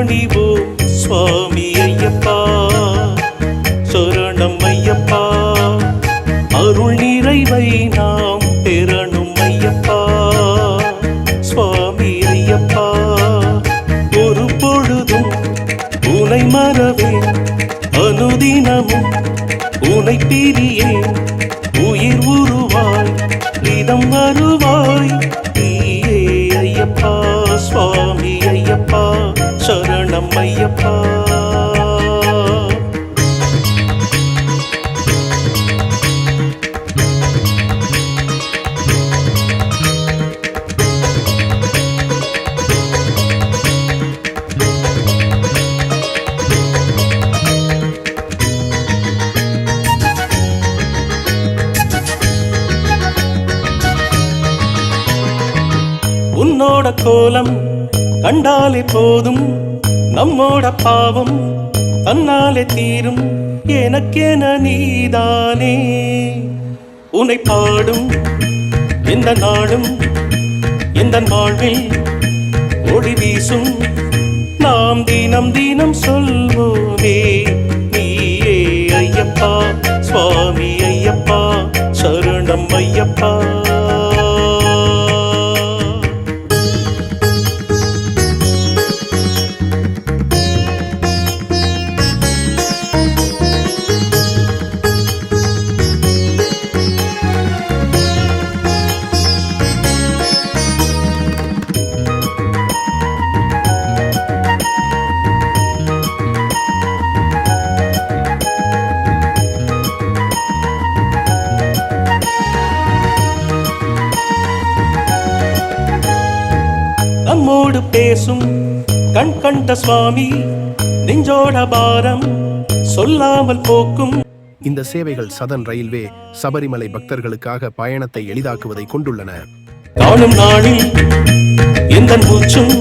பணிவோம் சுவாமி ஐயப்பா, சரணம் ஐயப்பா. அருள் நிறைவை நாம் பெறணும் ஐயப்பா, சுவாமி ஐயப்பா. ஒரு பொழுதும் உனை மறவேன், அனுதினமும் உனை பிரியேன். உயிர் உருவாய் இதம் வருவாய் நீயே ஐயப்பா, சுவாமி ஐயப்பா, சரணம் ஐயப்பா. உன்னோட கோலம் கண்டாலே போதும், நம்மோட பாவம் தன்னாலே தீரும். எனக்கென நீதானே உன்னை பாடும் எந்த நாடும் எந்த வாழ்வில் ஒளி வீசும். நாம் தினம் தினம் சொல்வோமே நீயே ஐயப்பா, சுவாமி ஐயப்பா, சரணம் ஐயப்பா. நம்மோடு பேசும் கண் கண்ட சுவாமி, நெஞ்சோட பாரம் சொல்லாமல் போக்கும். இந்த சேவைகள் சதன் ரயில்வே சபரிமலை பக்தர்களுக்காக பயணத்தை எளிதாக்குவதை கொண்டுள்ளன. காணும் நாளில் எந்த மூச்சும்